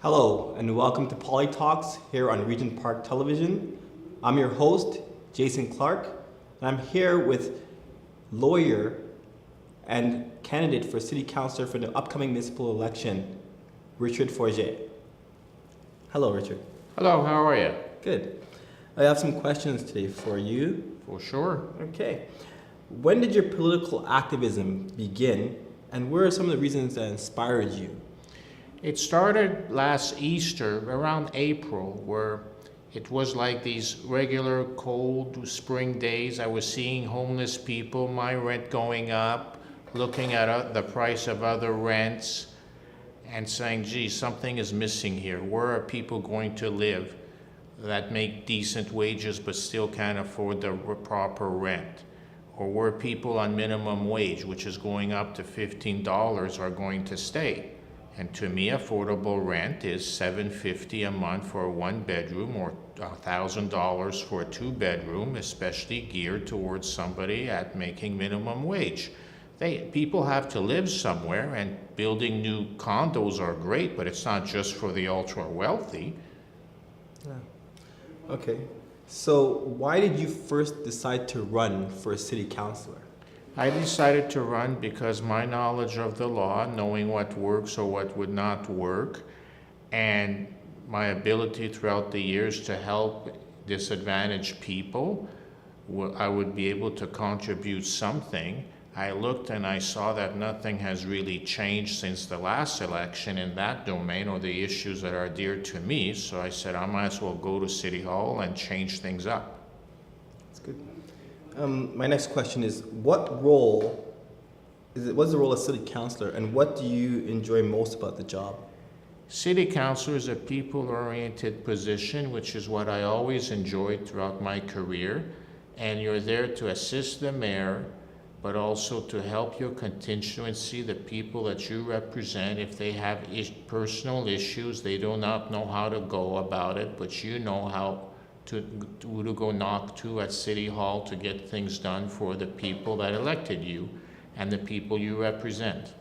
Hello, and welcome to Politalks here on Regent Park Television. I'm your host, Jason Clark, and I'm here with lawyer and candidate for City Councilor for the upcoming municipal election, Richard Forget. Hello, Richard. Hello, how are you? Good. I have some questions today for you. For sure. Okay. When did your political activism begin, and what are some of the reasons that inspired you? It started last Easter, around April, where it was like these regular cold spring days. I was seeing homeless people, my rent going up, looking at the price of other rents, and saying, gee, something is missing here. Where are people going to live that make decent wages but still can't afford the proper rent? Or where people on minimum wage, which is going up to $15, are going to stay? And to me, affordable rent is $750 a month for a one bedroom or $1,000 for a two bedroom, especially geared towards somebody at making minimum wage. People have to live somewhere, and building new condos are great, but it's not just for the ultra wealthy. Yeah. Okay. So why did you first decide to run for city councilor? I decided to run because my knowledge of the law, knowing what works or what would not work, and my ability throughout the years to help disadvantaged people, I would be able to contribute something. I looked and I saw that nothing has really changed since the last election in that domain or the issues that are dear to me, so I said I might as well go to City Hall and change things up. That's good. My next question is, what's the role of city councilor, and what do you enjoy most about the job? City councilor is a people-oriented position, which is what I always enjoyed throughout my career, and you're there to assist the mayor, but also to help your constituency, the people that you represent. If they have personal issues, they do not know how to go about it, but you know how to go knock to at City Hall to get things done for the people that elected you and the people you represent.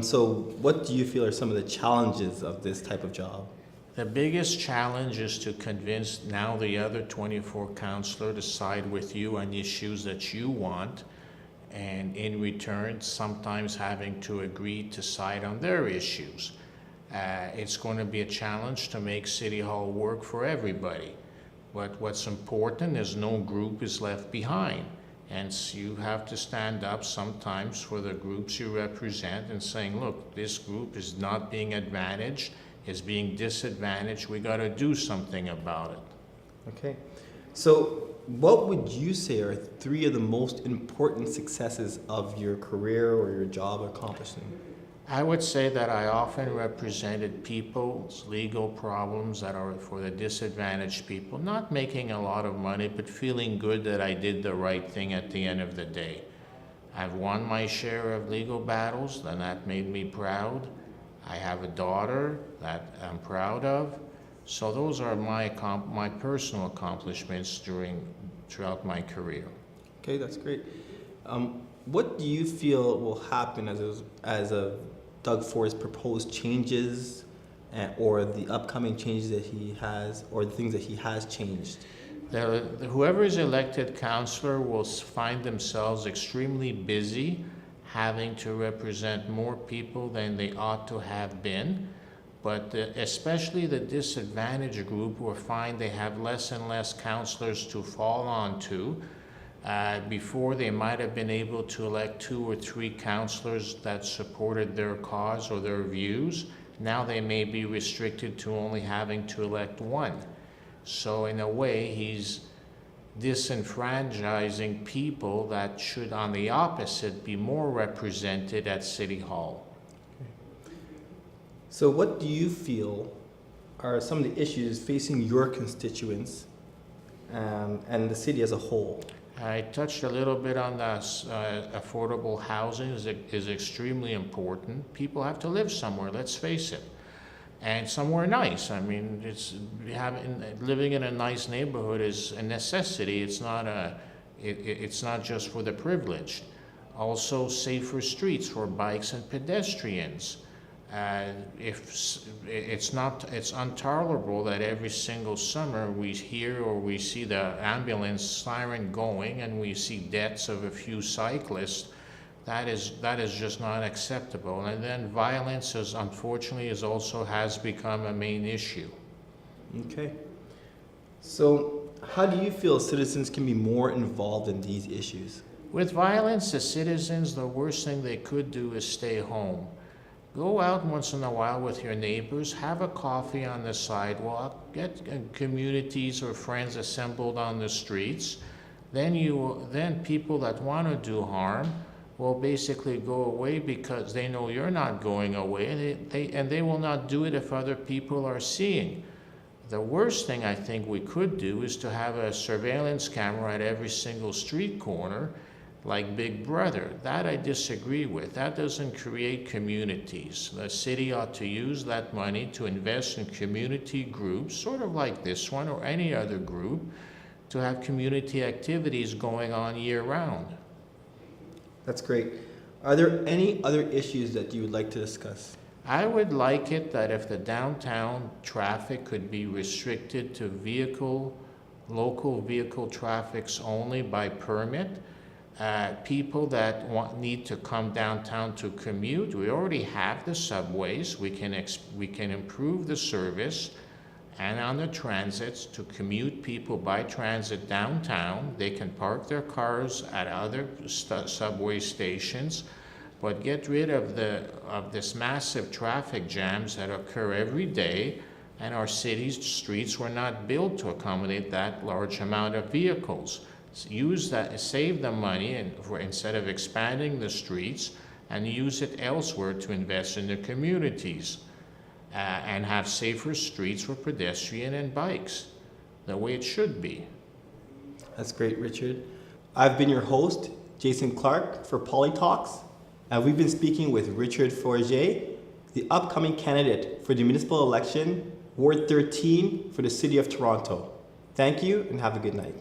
So what do you feel are some of the challenges of this type of job? The biggest challenge is to convince now the other 24 councilors to side with you on issues that you want, and in return sometimes having to agree to side on their issues. It's going to be a challenge to make City Hall work for everybody. But what's important is no group is left behind. And so you have to stand up sometimes for the groups you represent and saying, look, this group is not being advantaged, is being disadvantaged. We got to do something about it. Okay. So what would you say are three of the most important successes of your career or your job accomplishing? I would say that I often represented people's legal problems that are for the disadvantaged people, not making a lot of money, but feeling good that I did the right thing at the end of the day. I've won my share of legal battles, and that made me proud. I have a daughter that I'm proud of. So those are my personal accomplishments throughout my career. Okay, that's great. What do you feel will happen as Doug Ford's proposed changes, or the upcoming changes that he has, or the things that he has changed? Whoever is elected councilor will find themselves extremely busy, having to represent more people than they ought to have been. But especially the disadvantaged group will find they have less and less councilors to fall onto. Before, they might have been able to elect 2 or 3 councilors that supported their cause or their views. Now they may be restricted to only having to elect 1. So in a way, he's disenfranchising people that should, on the opposite, be more represented at City Hall. Okay. So what do you feel are some of the issues facing your constituents and the city as a whole? I touched a little bit on that. Affordable housing is extremely important. People have to live somewhere, let's face it, and somewhere nice. I mean, living in a nice neighborhood is a necessity. It's not just for the privileged. Also, safer streets for bikes and pedestrians. It's intolerable that every single summer we hear or we see the ambulance siren going and we see deaths of a few cyclists. That is just not acceptable. And then violence unfortunately also has become a main issue. Okay. So how do you feel citizens can be more involved in these issues? With violence, the citizens, the worst thing they could do is stay home. Go out once in a while with your neighbors, have a coffee on the sidewalk, get communities or friends assembled on the streets. Then people that want to do harm will basically go away because they know you're not going away, and they will not do it if other people are seeing. The worst thing I think we could do is to have a surveillance camera at every single street corner, like Big Brother. That I disagree with. That doesn't create communities. The city ought to use that money to invest in community groups, sort of like this one or any other group, to have community activities going on year-round. That's great. Are there any other issues that you would like to discuss? I would like it that if the downtown traffic could be restricted to local vehicle traffics only by permit, people that need to come downtown to commute, we already have the subways. We can improve the service, and on the transits to commute people by transit downtown. They can park their cars at other subway stations, but get rid of this massive traffic jams that occur every day. And our city's streets were not built to accommodate that large amount of vehicles. Use that, save the money instead of expanding the streets, and use it elsewhere to invest in the communities and have safer streets for pedestrian and bikes, the way it should be. That's great, Richard. I've been your host, Jason Clark, for Politalks, and we've been speaking with Richard Forget, the upcoming candidate for the municipal election, Ward 13 for the City of Toronto. Thank you and have a good night.